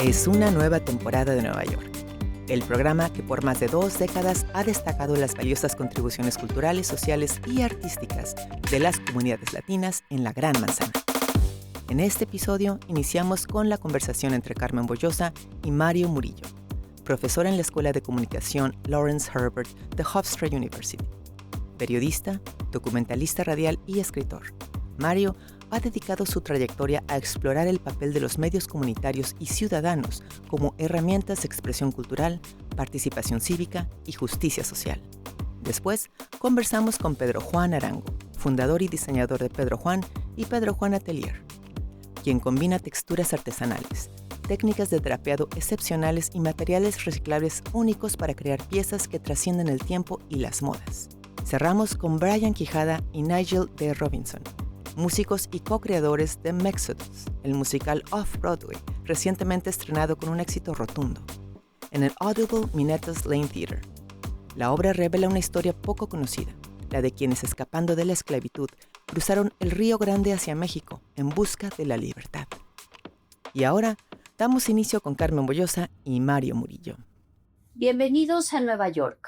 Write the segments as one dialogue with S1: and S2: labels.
S1: Es una nueva temporada de Nueva York, el programa que por más de 2 décadas ha destacado las valiosas contribuciones culturales, sociales y artísticas de las comunidades latinas en la Gran Manzana. En este episodio iniciamos con la conversación entre Carmen Boullosa y Mario Murillo, profesora en la Escuela de Comunicación Lawrence Herbert de Hofstra University. Periodista, documentalista radial y escritor, Mario ha dedicado su trayectoria a explorar el papel de los medios comunitarios y ciudadanos como herramientas de expresión cultural, participación cívica y justicia social. Después, conversamos con Pedro Juan Arango, fundador y diseñador de Pedro Juan y Pedro Juan Atelier, quien combina texturas artesanales, técnicas de drapeado excepcionales y materiales reciclables únicos para crear piezas que trascienden el tiempo y las modas. Cerramos con Brian Quijada y Nygel de Robinson, músicos y co-creadores de Mexodus, el musical Off-Broadway, recientemente estrenado con un éxito rotundo, en el Audible Minnetta's Lane Theater. La obra revela una historia poco conocida, la de quienes, escapando de la esclavitud, cruzaron el Río Grande hacia México en busca de la libertad. Y ahora, damos inicio con Carmen Boullosa y Mario Murillo.
S2: Bienvenidos a Nueva York.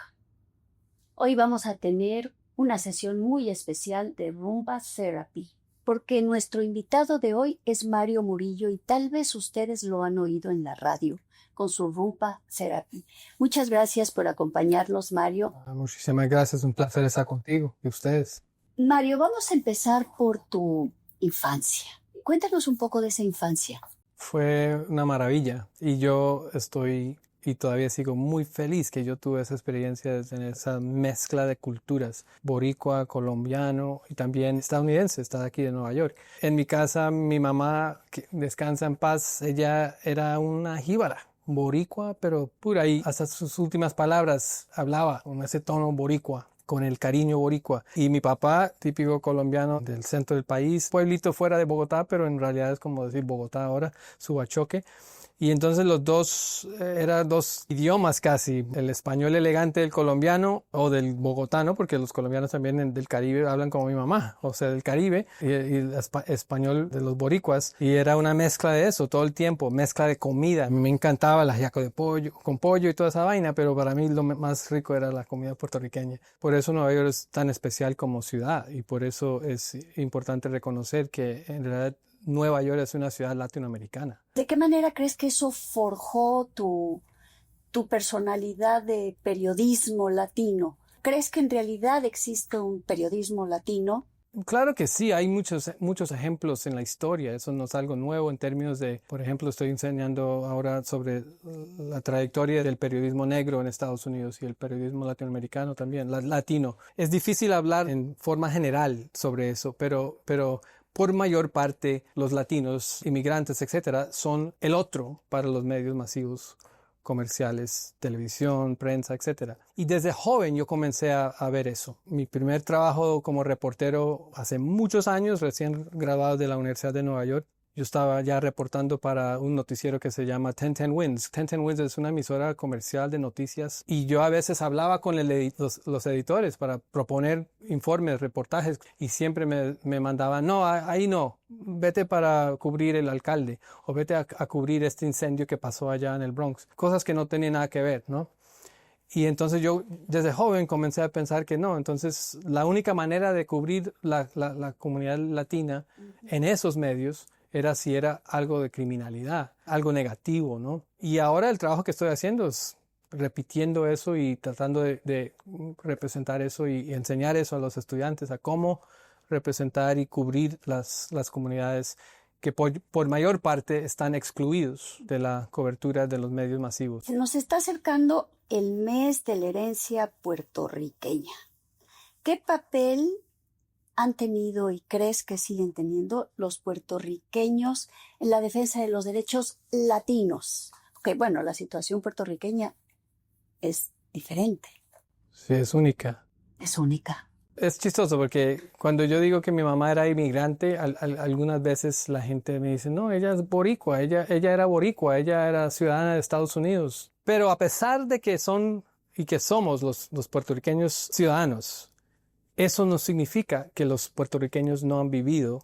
S2: Hoy vamos a tener una sesión muy especial de Rumba Therapy, porque nuestro invitado de hoy es Mario Murillo y tal vez ustedes lo han oído en la radio con su Rumba Therapy. Muchas gracias por acompañarnos, Mario.
S3: Muchísimas gracias, un placer estar contigo y ustedes.
S2: Mario, vamos a empezar por tu infancia. Cuéntanos un poco de esa infancia.
S3: Fue una maravilla y yo estoy y todavía sigo muy feliz que yo tuve esa experiencia de tener esa mezcla de culturas, boricua, colombiano y también estadounidense, está aquí de Nueva York. En mi casa, mi mamá, que descansa en paz, ella era una jíbara, boricua, pero pura, y hasta sus últimas palabras hablaba con ese tono boricua, con el cariño boricua. Y mi papá, típico colombiano del centro del país, pueblito fuera de Bogotá, pero en realidad es como decir Bogotá ahora, Subachoque. Y entonces los dos, eran dos idiomas casi, el español elegante del colombiano o del bogotano, porque los colombianos también del Caribe hablan como mi mamá, o sea, del Caribe, y el español de los boricuas, y era una mezcla de eso todo el tiempo, mezcla de comida. Me encantaba el ajiaco de pollo, con pollo y toda esa vaina, pero para mí lo más rico era la comida puertorriqueña. Por eso Nueva York es tan especial como ciudad, y por eso es importante reconocer que en realidad Nueva York es una ciudad latinoamericana.
S2: ¿De qué manera crees que eso forjó tu personalidad de periodismo latino? ¿Crees que en realidad existe un periodismo latino?
S3: Claro que sí, hay muchos ejemplos en la historia. Eso no es algo nuevo en términos de, por ejemplo, estoy enseñando ahora sobre la trayectoria del periodismo negro en Estados Unidos y el periodismo latinoamericano también, latino. Es difícil hablar en forma general sobre eso, pero por mayor parte, los latinos, inmigrantes, etcétera, son el otro para los medios masivos comerciales, televisión, prensa, etcétera. Y desde joven yo comencé a ver eso. Mi primer trabajo como reportero hace muchos años, recién graduado de la Universidad de Nueva York, yo estaba ya reportando para un noticiero que se llama 1010 Wins. 1010 Wins es una emisora comercial de noticias y yo a veces hablaba con los editores para proponer informes, reportajes y siempre me mandaban, no, ahí no, vete para cubrir el alcalde o vete a cubrir este incendio que pasó allá en el Bronx. Cosas que no tenían nada que ver, ¿no? Y entonces yo desde joven comencé a pensar que no, entonces la única manera de cubrir la comunidad latina en esos medios era si era algo de criminalidad, algo negativo, ¿no? Y ahora el trabajo que estoy haciendo es repitiendo eso y tratando de representar eso y enseñar eso a los estudiantes, a cómo representar y cubrir las comunidades que por mayor parte están excluidos de la cobertura de los medios masivos.
S2: Nos está acercando el mes de la herencia puertorriqueña. ¿Qué papel han tenido y crees que siguen teniendo los puertorriqueños en la defensa de los derechos latinos? Porque, bueno, la situación puertorriqueña es diferente.
S3: Sí, es única.
S2: Es única.
S3: Es chistoso porque cuando yo digo que mi mamá era inmigrante, algunas veces la gente me dice, no, ella es boricua, ella era boricua, ella era ciudadana de Estados Unidos. Pero a pesar de que son y que somos los puertorriqueños ciudadanos, eso no significa que los puertorriqueños no han vivido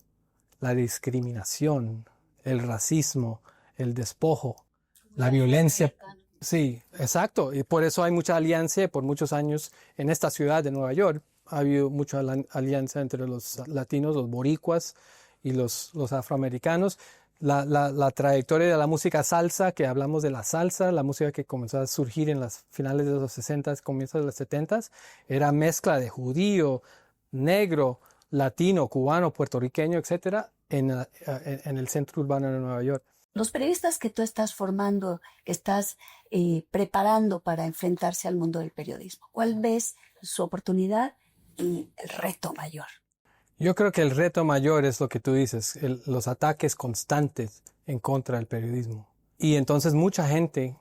S3: la discriminación, el racismo, el despojo la violencia. Sí, exacto. Y por eso hay mucha alianza por muchos años en esta ciudad de Nueva York. Ha habido mucha alianza entre los latinos, los boricuas y los afroamericanos. La trayectoria de la música salsa, que hablamos de la salsa, la música que comenzó a surgir en las finales de los 60, comienzos de los 70, era mezcla de judío, negro, latino, cubano, puertorriqueño, etcétera, en el centro urbano de Nueva York.
S2: Los periodistas que tú estás formando, que estás preparando para enfrentarse al mundo del periodismo, ¿cuál ves su oportunidad y el reto mayor?
S3: Yo creo que el reto mayor es lo que tú dices, los ataques constantes en contra del periodismo. Y entonces mucha gente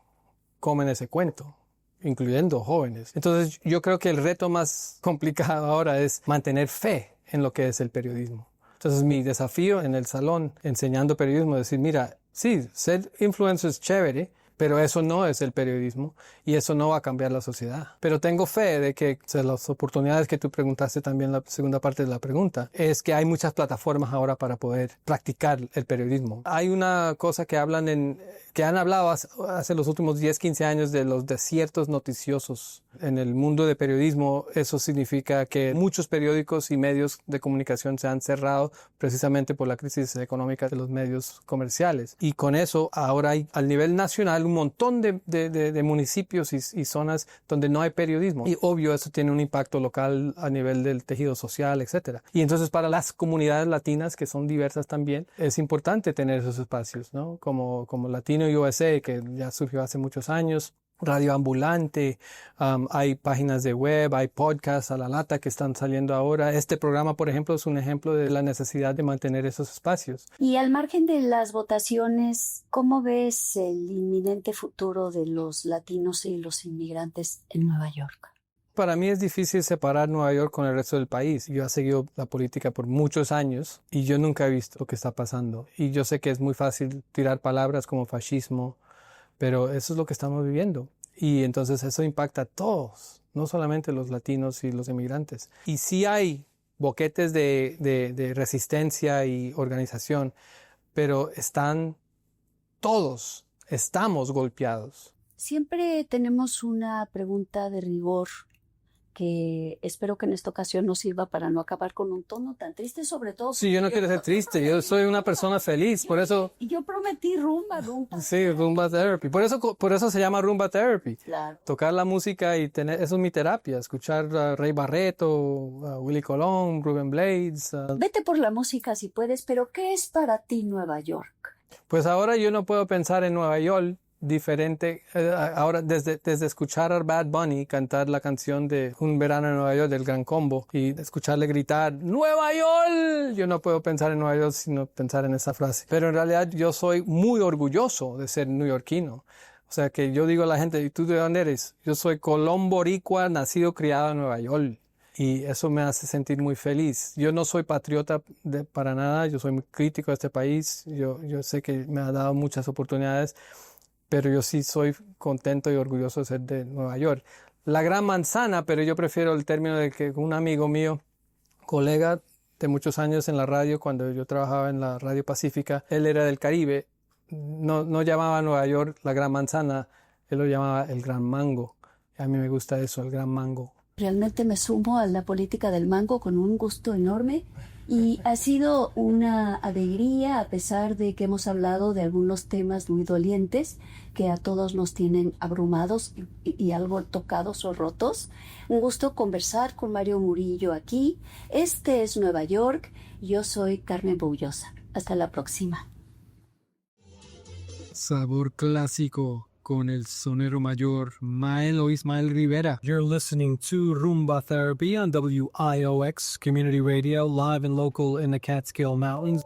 S3: come en ese cuento, incluyendo jóvenes. Entonces yo creo que el reto más complicado ahora es mantener fe en lo que es el periodismo. Entonces mi desafío en el salón enseñando periodismo es decir, mira, sí, ser influencer es chévere, pero eso no es el periodismo y eso no va a cambiar la sociedad. Pero tengo fe de que las oportunidades que tú preguntaste también en la segunda parte de la pregunta es que hay muchas plataformas ahora para poder practicar el periodismo. Hay una cosa que han hablado hace los últimos 10, 15 años de los desiertos noticiosos. En el mundo de periodismo eso significa que muchos periódicos y medios de comunicación se han cerrado precisamente por la crisis económica de los medios comerciales. Y con eso ahora hay al nivel nacional un montón de municipios y zonas donde no hay periodismo. Y obvio eso tiene un impacto local a nivel del tejido social, etcétera. Y entonces para las comunidades latinas, que son diversas también, es importante tener esos espacios, ¿no? Como Latino USA, que ya surgió hace muchos años. Radio ambulante, hay páginas de web, hay podcasts a la lata que están saliendo ahora. Este programa, por ejemplo, es un ejemplo de la necesidad de mantener esos espacios.
S2: Y al margen de las votaciones, ¿cómo ves el inminente futuro de los latinos y los inmigrantes en Nueva York?
S3: Para mí es difícil separar Nueva York con el resto del país. Yo he seguido la política por muchos años y yo nunca he visto lo que está pasando. Y yo sé que es muy fácil tirar palabras como fascismo, pero eso es lo que estamos viviendo. Y entonces eso impacta a todos, no solamente los latinos y los inmigrantes. Y sí hay boquetes de resistencia y organización, pero estamos golpeados.
S2: Siempre tenemos una pregunta de rigor que espero que en esta ocasión nos sirva para no acabar con un tono tan triste, sobre todo.
S3: Sí, yo no quiero ser triste, yo soy una persona feliz, por eso.
S2: Y yo prometí rumba.
S3: Sí, rumba therapy. Por eso se llama rumba therapy.
S2: Claro.
S3: Tocar la música y eso es mi terapia, escuchar a Rey Barreto, a Willy Colón, Rubén Blades.
S2: Vete por la música si puedes, pero ¿qué es para ti Nueva York?
S3: Pues ahora yo no puedo pensar en Nueva York diferente. Ahora desde escuchar a Bad Bunny cantar la canción de Un verano en Nueva York del Gran Combo y escucharle gritar ¡Nueva York! Yo no puedo pensar en Nueva York sino pensar en esa frase. Pero en realidad yo soy muy orgulloso de ser neoyorquino. O sea que yo digo a la gente, ¿y tú de dónde eres? Yo soy Colón boricua, nacido, criado en Nueva York. Y eso me hace sentir muy feliz. Yo no soy patriota para nada, yo soy muy crítico de este país. Yo sé que me ha dado muchas oportunidades, pero yo sí soy contento y orgulloso de ser de Nueva York. La Gran Manzana, pero yo prefiero el término de que un amigo mío, colega de muchos años en la radio, cuando yo trabajaba en la Radio Pacífica, él era del Caribe, no llamaba Nueva York la Gran Manzana, él lo llamaba el Gran Mango. A mí me gusta eso, el Gran Mango.
S2: Realmente me sumo a la política del mango con un gusto enorme y ha sido una alegría a pesar de que hemos hablado de algunos temas muy dolientes que a todos nos tienen abrumados y algo tocados o rotos. Un gusto conversar con Mario Murillo aquí. Este es Nueva York. Yo soy Carmen Boullosa. Hasta la próxima.
S4: Sabor clásico con el sonero mayor Mael o Ismael Rivera. You're listening to Rumba Therapy on WIOX Community Radio, live and local in the Catskill Mountains.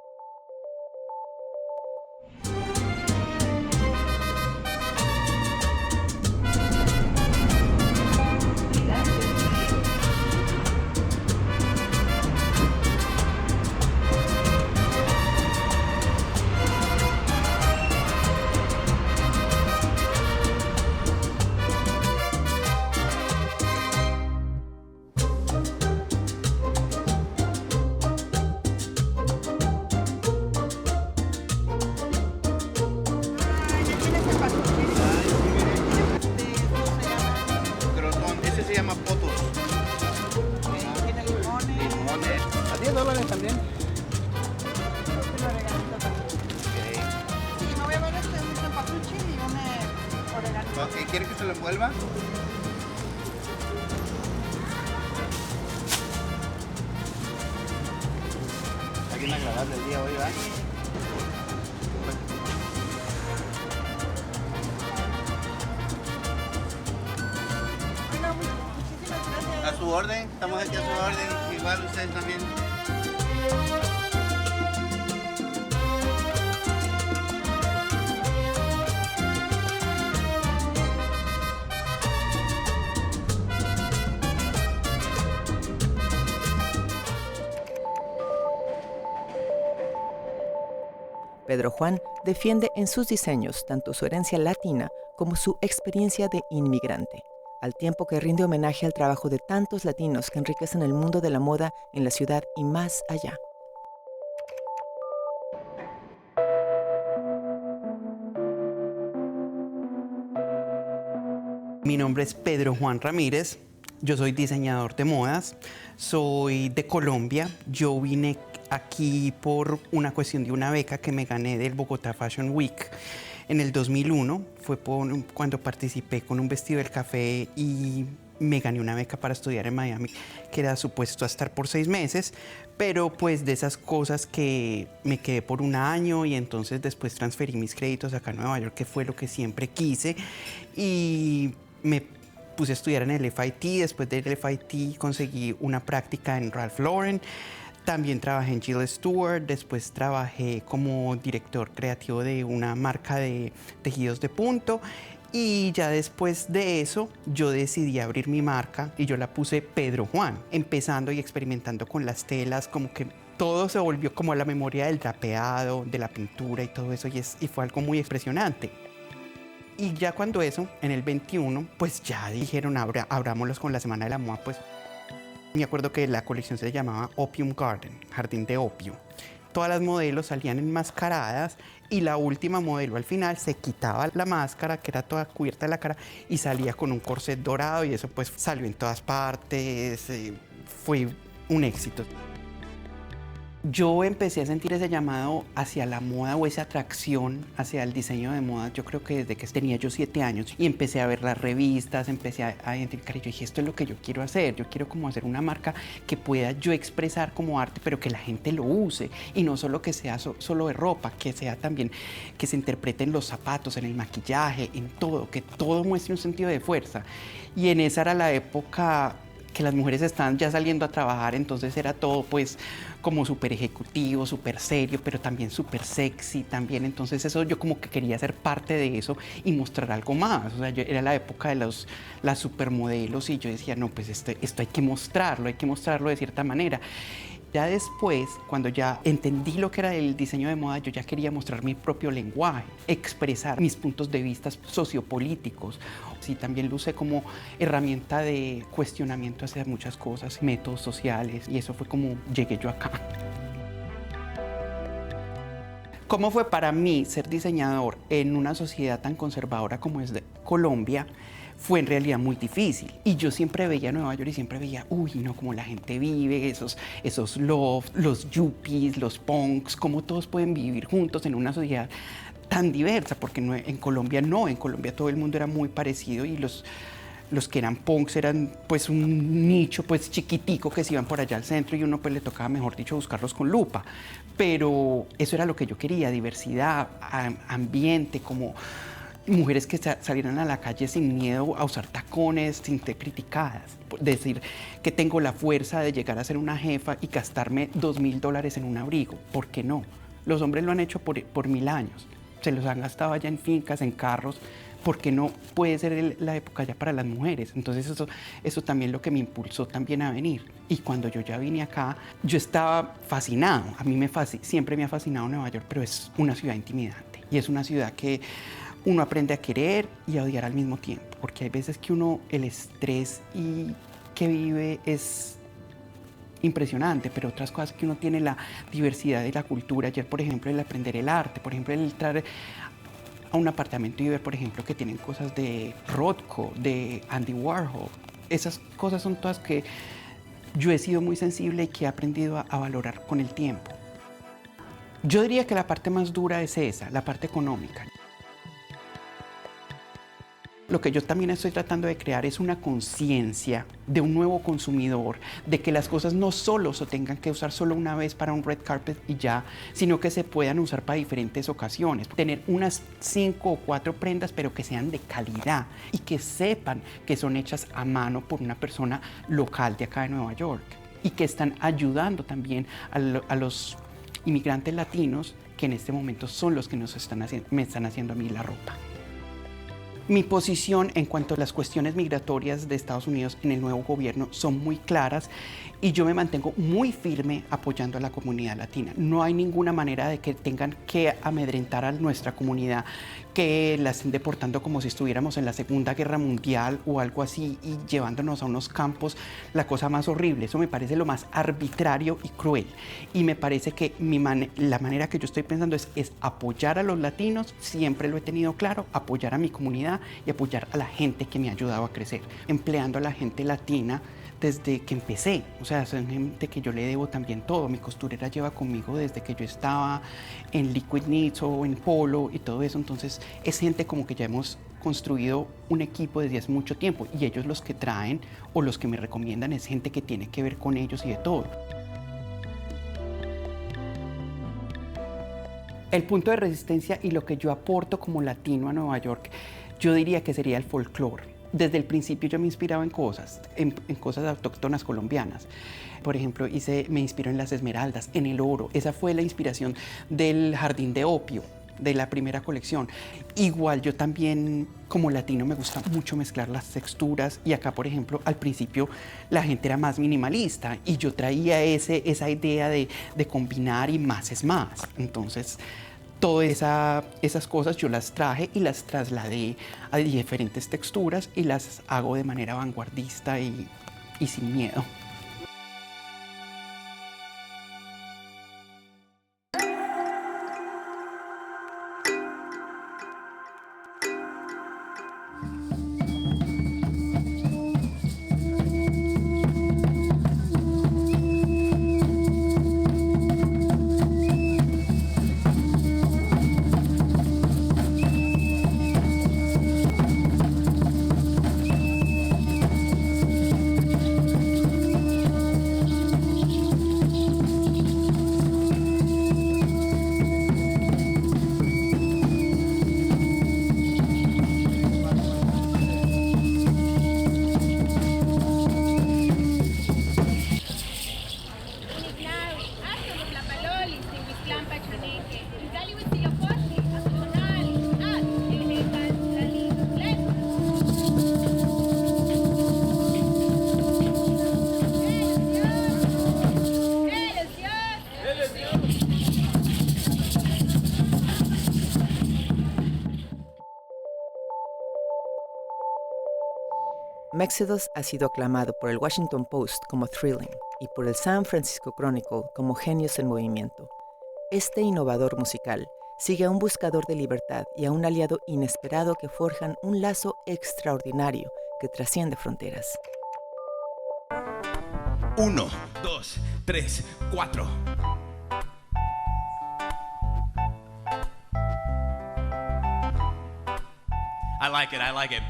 S5: Ok, ¿quiere que se lo envuelva? Está bien agradable el día hoy, ¿verdad? A su orden, estamos aquí a su orden, igual ustedes también.
S1: Pedro Juan defiende en sus diseños tanto su herencia latina como su experiencia de inmigrante, al tiempo que rinde homenaje al trabajo de tantos latinos que enriquecen el mundo de la moda en la ciudad y más allá.
S6: Mi nombre es Pedro Juan Ramírez, yo soy diseñador de modas, soy de Colombia, yo vine aquí por una cuestión de una beca que me gané del Bogotá Fashion Week en el 2001, fue cuando participé con un vestido del café y me gané una beca para estudiar en Miami, que era supuesto a estar por 6 meses, pero pues de esas cosas que me quedé por un año y entonces después transferí mis créditos acá a Nueva York, que fue lo que siempre quise, y me puse a estudiar en el FIT. Después del FIT conseguí una práctica en Ralph Lauren. También trabajé en Jill Stewart. Después trabajé como director creativo de una marca de tejidos de punto. Y ya después de eso, yo decidí abrir mi marca y yo la puse Pedro Juan, empezando y experimentando con las telas, como que todo se volvió como a la memoria del drapeado, de la pintura y todo eso, y fue algo muy impresionante. Y ya cuando eso, en el 21, pues ya dijeron, abrámoslos con la Semana de la Moda, pues me acuerdo que la colección se llamaba Opium Garden, Jardín de Opio. Todas las modelos salían enmascaradas y la última modelo al final se quitaba la máscara, que era toda cubierta de la cara, y salía con un corset dorado, y eso pues salió en todas partes, fue un éxito. Yo empecé a sentir ese llamado hacia la moda o esa atracción hacia el diseño de moda, yo creo que desde que tenía yo 7 años, y empecé a ver las revistas, empecé a identificar, y yo dije, esto es lo que yo quiero hacer, yo quiero como hacer una marca que pueda yo expresar como arte, pero que la gente lo use, y no solo que sea solo de ropa, que sea también, que se interprete en los zapatos, en el maquillaje, en todo, que todo muestre un sentido de fuerza. Y en esa era la época que las mujeres estaban ya saliendo a trabajar, entonces era todo pues como súper ejecutivo, súper serio, pero también súper sexy también. Entonces eso yo como que quería ser parte de eso y mostrar algo más. O sea, era la época de las supermodelos y yo decía, no, pues esto hay que mostrarlo de cierta manera. Ya después, cuando ya entendí lo que era el diseño de moda, yo ya quería mostrar mi propio lenguaje, expresar mis puntos de vista sociopolíticos. Sí, también lo usé como herramienta de cuestionamiento hacia muchas cosas, métodos sociales, y eso fue como llegué yo acá. ¿Cómo fue para mí ser diseñador en una sociedad tan conservadora como es de Colombia? Fue en realidad muy difícil. Y yo siempre veía Nueva York y siempre veía, uy, no, cómo la gente vive, esos lofts, los yuppies, los punks, cómo todos pueden vivir juntos en una sociedad tan diversa, porque en Colombia todo el mundo era muy parecido, y los que eran punks eran pues un nicho pues chiquitico que se iban por allá al centro, y uno pues le tocaba, mejor dicho, buscarlos con lupa. Pero eso era lo que yo quería, diversidad, ambiente, como mujeres que salieran a la calle sin miedo a usar tacones, sin ser criticadas. Decir que tengo la fuerza de llegar a ser una jefa y gastarme $2,000 en un abrigo. ¿Por qué no? Los hombres lo han hecho por 1000 años. Se los han gastado allá en fincas, en carros. ¿Por qué no puede ser la época ya para las mujeres? Entonces eso también lo que me impulsó también a venir. Y cuando yo ya vine acá, yo estaba fascinado. A mí siempre me ha fascinado Nueva York, pero es una ciudad intimidante. Y es una ciudad que uno aprende a querer y a odiar al mismo tiempo, porque hay veces que el estrés que vive es impresionante, pero otras cosas que uno tiene, la diversidad de la cultura. Ayer, por ejemplo, el aprender el arte, por ejemplo, el entrar a un apartamento y ver, por ejemplo, que tienen cosas de Rothko, de Andy Warhol. Esas cosas son todas que yo he sido muy sensible y que he aprendido a valorar con el tiempo. Yo diría que la parte más dura es esa, la parte económica. Lo que yo también estoy tratando de crear es una conciencia de un nuevo consumidor, de que las cosas no solo se tengan que usar solo una vez para un red carpet y ya, sino que se puedan usar para diferentes ocasiones. Tener unas 5 o 4 prendas, pero que sean de calidad y que sepan que son hechas a mano por una persona local de acá de Nueva York y que están ayudando también a los inmigrantes latinos, que en este momento son los que me están haciendo a mí la ropa. Mi posición en cuanto a las cuestiones migratorias de Estados Unidos en el nuevo gobierno son muy claras y yo me mantengo muy firme apoyando a la comunidad latina. No hay ninguna manera de que tengan que amedrentar a nuestra comunidad, que la estén deportando como si estuviéramos en la Segunda Guerra Mundial o algo así y llevándonos a unos campos, la cosa más horrible. Eso me parece lo más arbitrario y cruel. Y me parece que la manera que yo estoy pensando es apoyar a los latinos, siempre lo he tenido claro, apoyar a mi comunidad y apoyar a la gente que me ha ayudado a crecer, empleando a la gente latina desde que empecé. O sea, son gente que yo le debo también todo. Mi costurera lleva conmigo desde que yo estaba en Liquid Knits o en Polo y todo eso. Entonces es gente como que ya hemos construido un equipo desde hace mucho tiempo y ellos los que traen o los que me recomiendan es gente que tiene que ver con ellos y de todo. El punto de resistencia y lo que yo aporto como latino a Nueva York, yo diría que sería el folclore. Desde el principio yo me inspiraba en cosas autóctonas colombianas. Por ejemplo, me inspiró en las esmeraldas, en el oro. Esa fue la inspiración del jardín de opio, de la primera colección. Igual yo también, como latino, me gusta mucho mezclar las texturas. Y acá, por ejemplo, al principio la gente era más minimalista y yo traía esa idea de combinar y más es más. Entonces, todas esas cosas yo las traje y las trasladé a diferentes texturas y las hago de manera vanguardista y sin miedo.
S1: Mexodus ha sido aclamado por el Washington Post como thrilling y por el San Francisco Chronicle como genios en movimiento. Este innovador musical sigue a un buscador de libertad y a un aliado inesperado que forjan un lazo extraordinario que trasciende fronteras.
S7: 1, 2, 3, 4. I like it.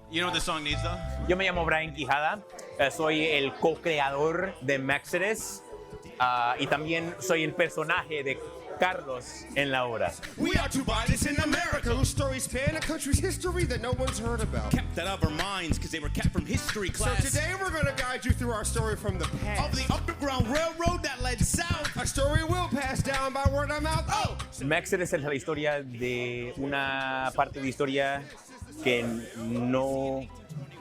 S7: You know what the song needs though?
S8: Yo me llamo Brian Quijada, soy el co-creador de Mexodus y también soy el personaje de Carlos en la obra.
S7: We are two bodies in America whose stories span a country's history that no one's heard about. Kept out of our minds because they were kept from history class. So today we're going to guide you through our story from the past. Of the Underground Railroad that led south. Our story will pass down by word of mouth. Oh!
S8: Mexodus es la historia de una parte de historia que no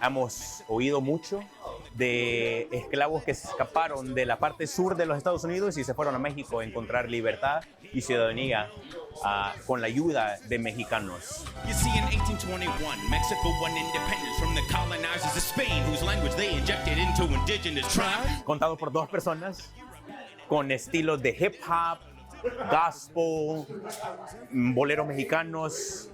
S8: hemos oído mucho, de esclavos que se escaparon de la parte sur de los Estados Unidos y se fueron a México a encontrar libertad y ciudadanía con la ayuda de mexicanos.
S7: You see, in 1821, Mexico won independence from the colonizers of Spain, whose language they injected into indigenous tribes.
S8: Contado por dos personas con estilos de hip hop, gospel, boleros mexicanos,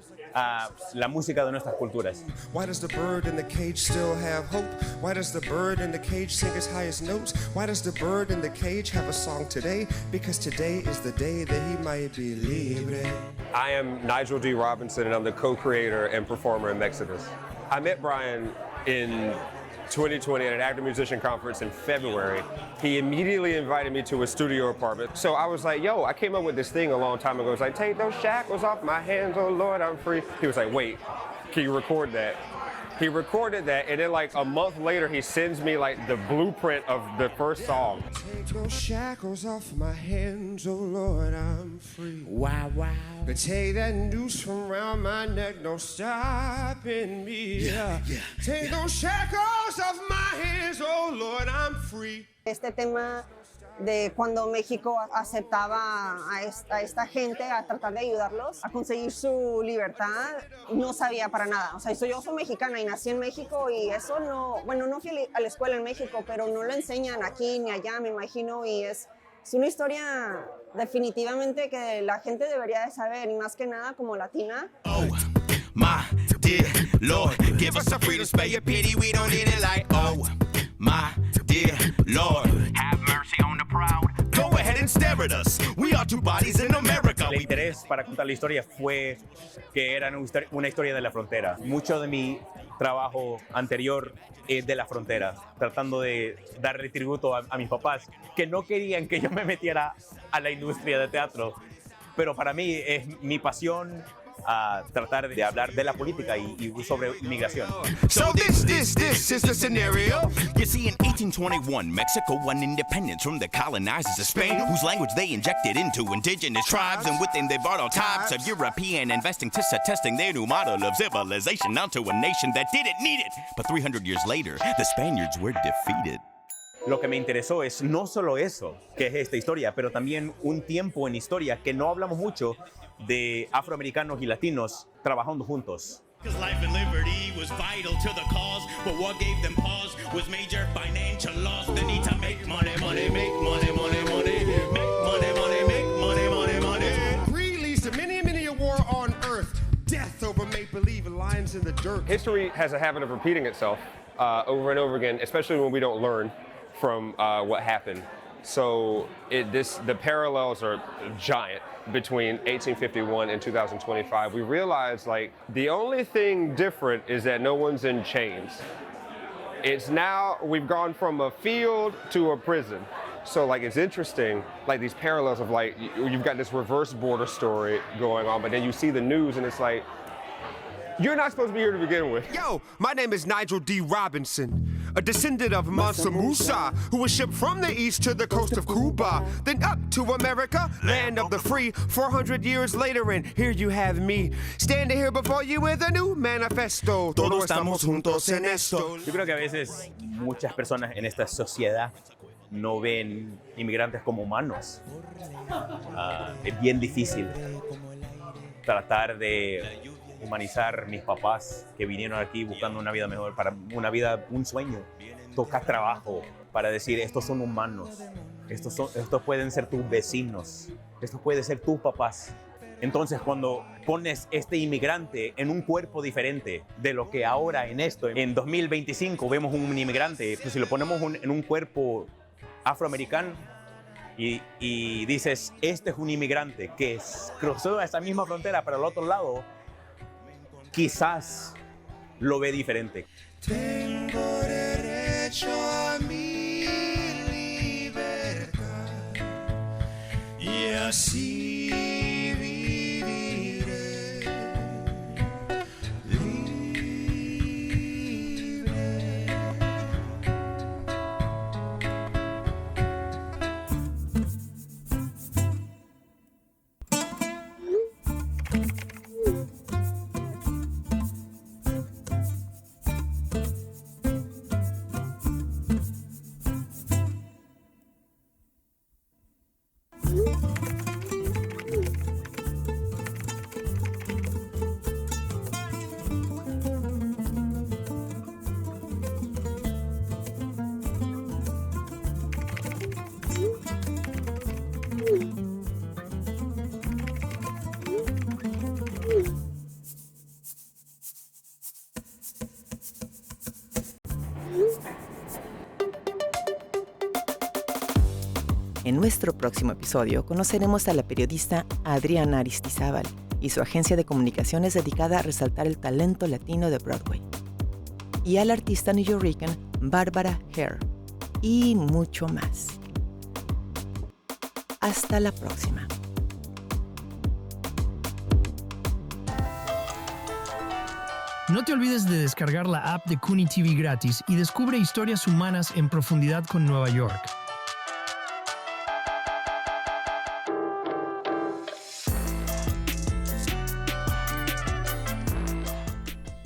S8: la música de nuestras culturas.
S9: Why does the bird in the cage still have hope? Why does the bird in the cage sing his highest notes? Why does the bird in the cage have a song today? Because today is the day that he might be libre.
S10: I am Nygel D. Robinson, and I'm the co-creator and performer in Mexodus. I met Brian in 2020 at an actor-musician conference in February. He immediately invited me to a studio apartment. So I was like, yo, I came up with this thing a long time ago. It's like, take those shackles off my hands, oh Lord, I'm free. He was like, wait, can you record that? He recorded that, and then like a month later, he sends me like the blueprint of the first song.
S9: Take those shackles off my hands, oh Lord, I'm free.
S7: Wow, wow.
S9: But take that noose from around my neck, no stopping me. Take those shackles off my hands, oh Lord, I'm free.
S11: Este tema de cuando México aceptaba a esta gente a tratar de ayudarlos a conseguir su libertad, no sabía para nada. O sea, yo soy mexicana y nací en México y eso no, bueno, no fui a la escuela en México, pero no lo enseñan aquí ni allá, me imagino, y es una historia definitivamente que la gente debería de saber, y más que nada como latina.
S7: Oh, my dear Lord, give us a freedom, spare your pity, we don't need it like, oh, my dear Lord, have mercy on the proud. Go ahead and stare at us. We are two bodies in America.
S8: El interés para contar la historia fue que era una historia de la frontera. Mucho de mi trabajo anterior es de la frontera, tratando de darle tributo a mis papás, que no querían que yo me metiera a la industria de teatro. Pero para mí es mi pasión a tratar de hablar de la política y sobre inmigración.
S7: So this is the scenario. You see, in 1821, Mexico won independence from the colonizers of Spain, whose language they injected into indigenous tribes, and within they brought all types of European investing to testing their new model of civilization onto a nation that didn't need it. But 300 years later, the Spaniards were defeated.
S8: Lo que me interesó es no solo eso, que es esta historia, pero también un tiempo en historia que no hablamos mucho de afroamericanos y latinos trabajando juntos.
S7: Life and liberty was vital to the cause, but what gave them pause was major financial loss. The need to make money, money, make money, money, money, make money, money, make money, money, money.
S9: Greed leads to many a war on earth. Death over make-believe lions in the dirt.
S10: History has a habit of repeating itself over and over again, especially when we don't learn from what happened. So the parallels are giant between 1851 and 2025. We realize like the only thing different is that no one's in chains. It's now we've gone from a field to a prison. So like it's interesting, like these parallels of like you've got this reverse border story going on, but then you see the news and it's like you're not supposed to be here to begin with.
S9: Yo, my name is Nygel D. Robinson, a descendant of Mansa Musa, who was shipped from the east to the coast of Cuba, then up to America, land of the free. 400 years later, and here you have me, standing here before you with a new manifesto. Todos estamos juntos en esto.
S8: Yo creo que a veces muchas personas en esta sociedad no ven inmigrantes como humanos. Es bien difícil tratar de humanizar mis papás que vinieron aquí buscando una vida mejor, para una vida, un sueño. Toca trabajo para decir, estos son humanos, estos pueden ser tus vecinos, estos pueden ser tus papás. Entonces, cuando pones este inmigrante en un cuerpo diferente de lo que ahora en 2025 vemos un inmigrante, pues si lo ponemos en un cuerpo afroamericano y dices, este es un inmigrante que cruzó esa misma frontera para el otro lado, quizás lo ve diferente.
S7: Tengo derecho a mi libertad y así viviré libre.
S1: En nuestro próximo episodio conoceremos a la periodista Adriana Aristizábal y su agencia de comunicaciones dedicada a resaltar el talento latino de Broadway. y a la artista newyorrican Barbara Hare, y mucho más. Hasta la próxima.
S12: No te olvides de descargar la app de CUNY TV gratis y descubre historias humanas en profundidad con Nueva York.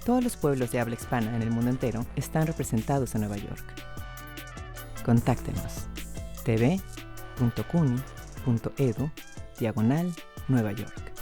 S1: Todos los pueblos de habla hispana en el mundo entero están representados en Nueva York. Contáctenos. tv.cuny.edu/Nueva York.